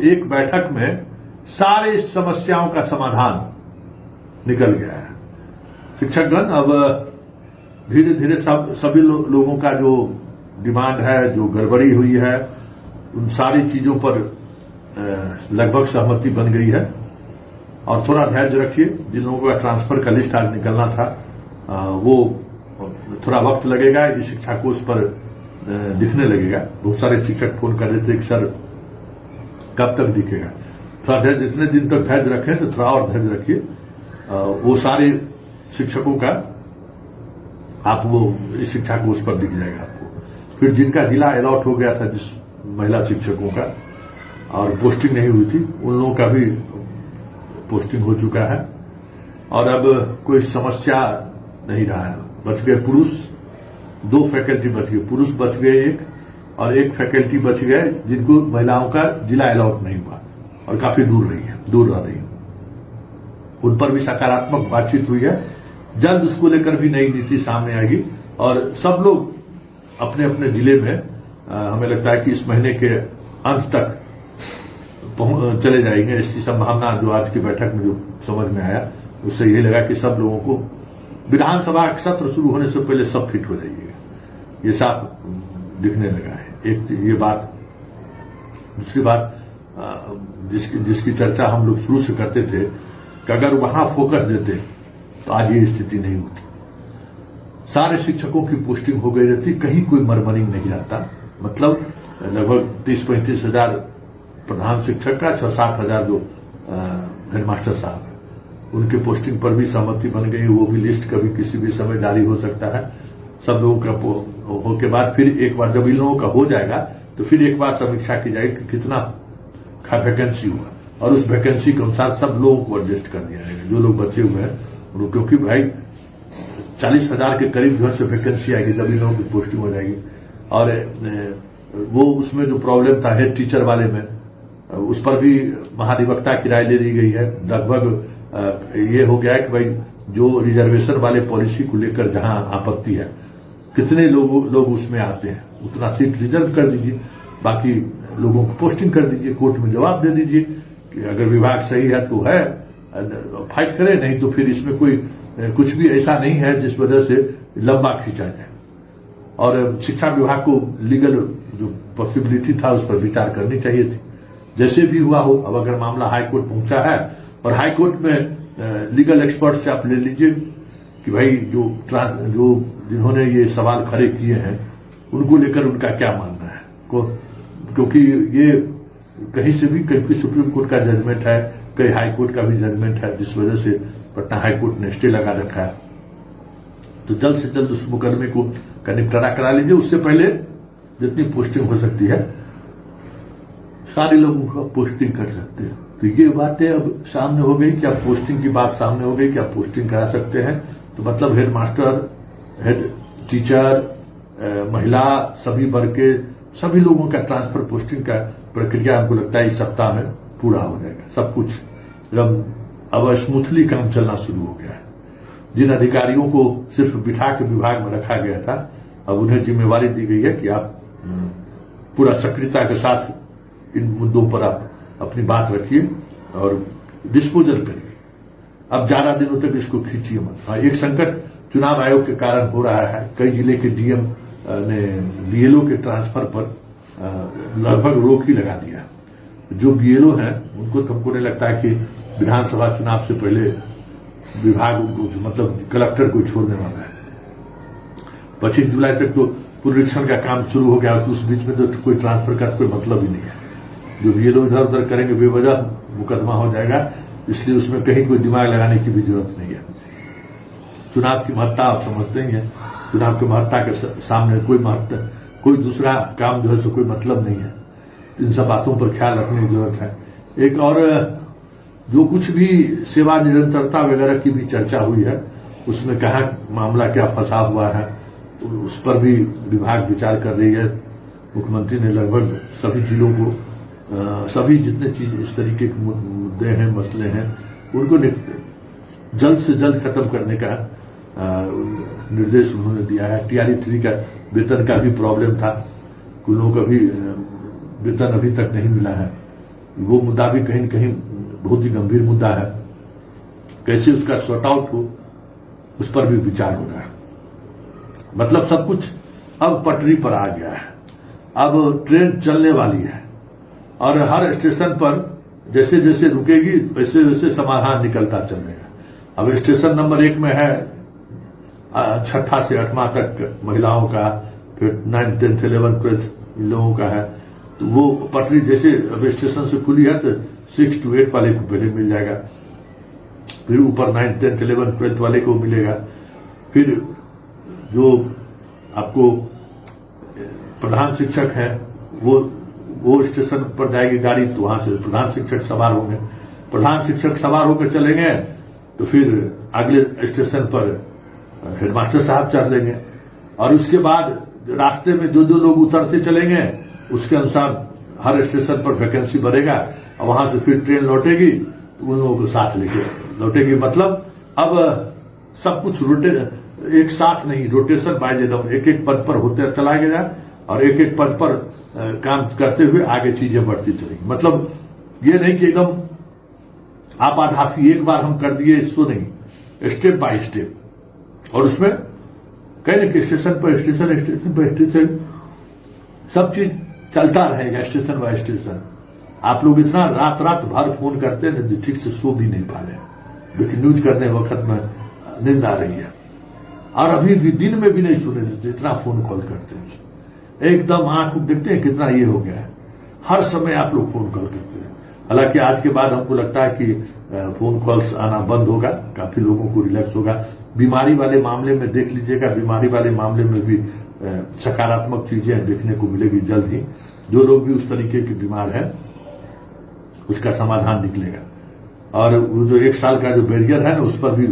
एक बैठक में सारे समस्याओं का समाधान निकल गया है। शिक्षकगण अब धीरे धीरे सभी लोगों का जो डिमांड है, जो गड़बड़ी हुई है, उन सारी चीजों पर लगभग सहमति बन गई है। और थोड़ा धैर्य रखिए, जिन लोगों का ट्रांसफर का लिस्ट आज निकलना था वो थोड़ा वक्त लगेगा, इस शिक्षा कोष पर दिखने लगेगा। बहुत सारे शिक्षक फोन कर रहे थे कि सर कब तक दिखेगा। थोड़ा धैर्य, जितने दिन तक धैर्य रखें तो थोड़ा और धैर्य रखिए। वो सारे शिक्षकों का आप वो इस शिक्षा कोष पर दिख जाएगा आपको। फिर जिनका जिला अलॉट हो गया था, जिस महिला शिक्षकों का और पोस्टिंग नहीं हुई थी, उन लोगों का भी पोस्टिंग हो चुका है। और अब कोई समस्या नहीं रहा है। बच गए पुरुष, 2 फैकल्टी बच गए, पुरुष बच गए एक, और एक फैकल्टी बच गए जिनको महिलाओं का जिला अलॉट नहीं हुआ और काफी दूर रह रही है। उन पर भी सकारात्मक बातचीत हुई है। जल्द उसको लेकर भी नई नीति सामने आएगी और सब लोग अपने अपने जिले में हमें लगता है कि इस महीने के अंत तक चले जाएंगे। इसकी संभावना जो आज की बैठक में जो समझ में आया, उससे यही लगा कि सब लोगों को विधानसभा सत्र शुरू होने से पहले सब फिट हो जाइएगा, ये साफ दिखने लगा है। एक ये बात। दूसरी बात जिसकी चर्चा हम लोग शुरू से करते थे कि अगर वहां फोकस देते तो आज ये स्थिति नहीं होती। सारे शिक्षकों की पोस्टिंग हो गई रहती, कहीं कोई मरमरिंग नहीं रहता। मतलब लगभग 30-35 हजार प्रधान शिक्षक का, 6-7 हजार जो हेडमास्टर साहब है, उनके पोस्टिंग पर भी सहमति बन गई। वो भी लिस्ट कभी किसी भी समय जारी हो सकता है। सब लोगों का हो के बाद फिर एक बार जब इन लोगों का हो जाएगा तो फिर एक बार समीक्षा की जाएगी कि कितना वैकेंसी हुआ, और उस वैकेंसी के अनुसार सब लोगों को एडजस्ट कर दिया जाएगा। जो लोग बचे हुए हैं उनको, क्योंकि भाई 40,000 के करीब जो है वैकेंसी आएगी जब इन लोगों की पोस्टिंग हो जाएगी। और वो उसमें जो प्रॉब्लम था हेड टीचर वाले में, उस पर भी महाधिवक्ता की राय ले ली गई है। लगभग ये हो गया है कि भाई जो रिजर्वेशन वाले पॉलिसी को लेकर जहां आपत्ति है, कितने लोग उसमें आते हैं उतना सीट रिजर्व कर दीजिए, बाकी लोगों को पोस्टिंग कर दीजिए। कोर्ट में जवाब दे दीजिए कि अगर विभाग सही है तो है, फाइट करे, नहीं तो फिर इसमें कोई कुछ भी ऐसा नहीं है जिस वजह से लंबा खींचा जाए। और शिक्षा विभाग को लीगल जो पॉसिबिलिटी था उस पर विचार करनी चाहिए थी। जैसे भी हुआ हो, अब अगर मामला हाईकोर्ट पहुंचा है और हाईकोर्ट में लीगल एक्सपर्ट से आप ले लीजिए कि भाई जो जिन्होंने ये सवाल खड़े किए हैं उनको लेकर उनका क्या मानना है, क्योंकि ये कहीं से भी, कहीं सुप्रीम कोर्ट का जजमेंट है, कहीं हाई कोर्ट का भी जजमेंट है, जिस वजह से पटना हाई कोर्ट ने स्टे लगा रखा है। तो जल्द से जल्द उस मुकदमे को का निपटारा करा लीजिए। उससे पहले जितनी पोस्टिंग हो सकती है सारे लोगों को पोस्टिंग कर सकते हैं। तो ये बातें अब सामने हो गई कि अब पोस्टिंग की बात सामने हो गई कि आप पोस्टिंग करा सकते हैं। तो मतलब हेड मास्टर, हेड टीचर, महिला, सभी वर्ग के सभी लोगों का ट्रांसफर पोस्टिंग का प्रक्रिया हमको लगता है इस सप्ताह में पूरा हो जाएगा। सब कुछ अब स्मूथली काम चलना शुरू हो गया है। जिन अधिकारियों को सिर्फ बिठा के विभाग में रखा गया था, अब उन्हें जिम्मेवारी दी गई है कि आप पूरा सक्रियता के साथ इन मुद्दों पर आप अपनी बात रखिए और डिस्पोजल करिए। अब ज्यादा दिनों तक इसको खींचिए मत। एक संकट चुनाव आयोग के कारण हो रहा है। कई जिले के डीएम ने बीएलओ के ट्रांसफर पर लगभग रोक ही लगा दिया। जो बीएलओ हैं उनको तो हमको नहीं लगता है कि विधानसभा चुनाव से पहले विभाग उनको, मतलब कलेक्टर को छोड़ने वाला है। 25 जुलाई तक तो पुनरीक्षण का काम शुरू हो गया, तो उस बीच में तो कोई ट्रांसफर का कोई मतलब ही नहीं है। जो बीएलओ इधर उधर करेंगे बेवजह मुकदमा हो जाएगा, इसलिए उसमें कहीं कोई दिमाग लगाने की भी जरूरत नहीं है। चुनाव की महत्ता आप समझते ही हैं। चुनाव की महत्ता के सामने कोई दूसरा काम जो है सो कोई मतलब नहीं है। इन सब बातों पर ख्याल रखने की जरूरत है। एक और जो कुछ भी सेवा निरंतरता वगैरह की भी चर्चा हुई है, उसमें कहा मामला क्या फंसा हुआ है, उस पर भी विभाग विचार कर रही है। मुख्यमंत्री ने लगभग सभी जिलों को, सभी जितने चीज इस तरीके के मुद्दे हैं, मसले हैं, उनको जल्द से जल्द खत्म करने का निर्देश उन्होंने दिया है। टीआरई 3 का वेतन का भी प्रॉब्लम था, कुछ लोगों का भी वेतन अभी तक नहीं मिला है। वो मुद्दा भी कहीं न कहीं बहुत ही गंभीर मुद्दा है। कैसे उसका सॉर्ट आउट हो, उस पर भी विचार हो रहा है। मतलब सब कुछ अब पटरी पर आ गया है, अब ट्रेन चलने वाली है और हर स्टेशन पर जैसे जैसे रुकेगी वैसे वैसे समाधान निकलता चलेगा। अब स्टेशन नंबर 1 में है 6ठा से 8वां तक महिलाओं का, फिर 9th 10th 11th 12th इन लोगों का है। तो वो पटरी जैसे अब स्टेशन से खुली है तो 6 to 8 वाले को पहले मिल जाएगा, फिर ऊपर 9th 10th 11th 12th वाले को मिलेगा, फिर जो आपको प्रधान शिक्षक है वो स्टेशन पर जाएगी गाड़ी, तो वहां से प्रधान शिक्षक सवार होंगे। प्रधान शिक्षक सवार होकर चलेंगे तो फिर अगले स्टेशन पर हेडमास्टर साहब चढ़ लेंगे और उसके बाद रास्ते में जो लोग उतरते चलेंगे उसके अनुसार हर स्टेशन पर वैकेंसी बढ़ेगा और वहां से फिर ट्रेन लौटेगी तो उन लोगों को साथ लेके लौटेगी। मतलब अब सब कुछ एक साथ नहीं, रोटेशन बाय जनम, एक एक पद पर होते चला गया और एक एक पद पर काम करते हुए आगे चीजें बढ़ती चलेंगी। मतलब ये नहीं कि एकदम आपाधापी एक बार हम कर दिए, इसको नहीं, स्टेप बाय स्टेप। और उसमें कहीं ना कि स्टेशन पर स्टेशन सब चीज चलता रहेगा, स्टेशन बाय स्टेशन। आप लोग इतना रात भर फोन करते हैं ना, ठीक से सो भी नहीं पा रहे, लेकिन न्यूज करने वक्त में नींद आ रही है और अभी भी दिन में भी नहीं सुने देते, इतना फोन कॉल करते हैं। एकदम आंख देखते हैं कितना ये हो गया है, हर समय आप लोग फोन कॉल करते हैं। हालांकि आज के बाद हमको लगता है कि फोन कॉल्स आना बंद होगा, काफी लोगों को रिलैक्स होगा। बीमारी वाले मामले में देख लीजिएगा, बीमारी वाले मामले में भी सकारात्मक चीजें देखने को मिलेगी जल्द ही। जो लोग भी उस तरीके के बीमार हैं उसका समाधान निकलेगा। और वो जो 1 साल का जो बैरियर है ना, उस पर भी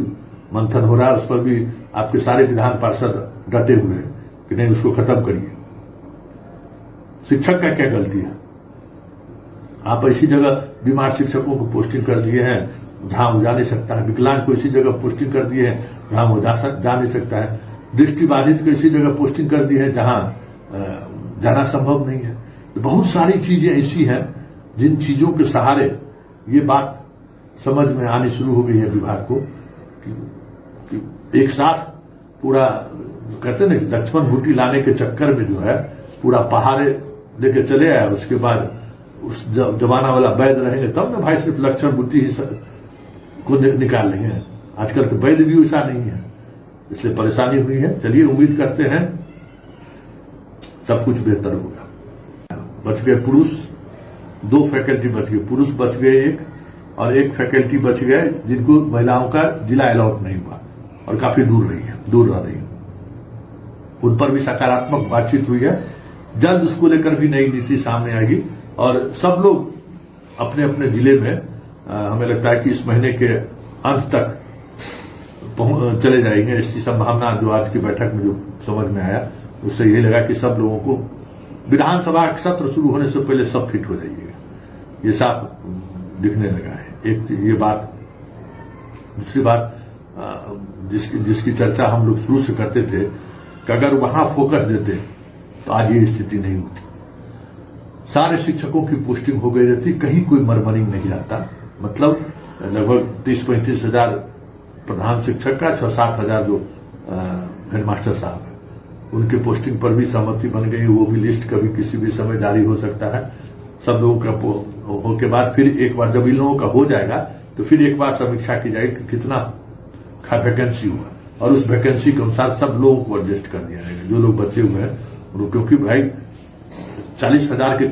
मंथन हो रहा है, उस पर भी आपके सारे विधान पार्षद डटे हुए हैं कि नहीं, उसको खत्म करिए। शिक्षक का क्या गलती है? आप ऐसी जगह बीमार शिक्षकों को पोस्टिंग कर दिए हैं जहां वो जा नहीं सकता है, विकलांग को इसी जगह पोस्टिंग कर दिए हैं जहां वो जा नहीं सकता है, दृष्टिबाधित को इसी जगह पोस्टिंग कर दी है जहां जाना संभव नहीं है। तो बहुत सारी चीजें ऐसी हैं जिन चीजों के सहारे ये बात समझ में आनी शुरू हो गई है विभाग को कि एक साथ पूरा कहते ना लक्ष्मण बूटी लाने के चक्कर में जो है पूरा पहाड़े लेके चले आए। उसके बाद उस जमाना वाला वैद्य रहेंगे तब ना भाई सिर्फ लक्ष्मण बूटी ही को निकाल लेंगे। आजकल तो वैद्य भी वैसा नहीं है, इसलिए परेशानी हुई है। चलिए उम्मीद करते हैं सब कुछ बेहतर होगा। बच गए पुरुष, 2 फैकल्टी बच गए, पुरुष बच गए 1 और 1 फैकल्टी बच गए जिनको महिलाओं का जिला अलॉट नहीं हुआ और काफी दूर रह रही है। उन पर भी सकारात्मक बातचीत हुई है। जल्द उसको लेकर भी नई नीति सामने आएगी और सब लोग अपने अपने जिले में हमें लगता है कि इस महीने के अंत तक चले जाएंगे। इसकी संभावना जो आज की बैठक में जो समझ में आया उससे यही लगा कि सब लोगों को विधानसभा सत्र शुरू होने से पहले सब फिट हो जाइएगा, ये साफ दिखने लगा है। एक ये बात। दूसरी बात जिसकी चर्चा हम लोग शुरू से करते थे कि अगर वहां फोकस देते तो आज ये स्थिति नहीं होती। सारे शिक्षकों की पोस्टिंग हो गई रहती, कहीं कोई मरमरिंग नहीं आता। मतलब लगभग 30-35 हजार प्रधान शिक्षक का, 6-7 हजार जो हेडमास्टर साहब है उनके पोस्टिंग पर भी सहमति बन गई। वो भी लिस्ट कभी किसी भी समय जारी हो सकता है। सब लोगों का हो के बाद फिर एक बार जब इन लोगों का हो जाएगा तो फिर एक बार समीक्षा की जाएगी कि कितना वैकेंसी हुआ और उस वैकेंसी के अनुसार सब लोगों को एडजस्ट कर दिया जाएगा। जो लोग बचे हुए हैं क्योंकि भाई 40,000 के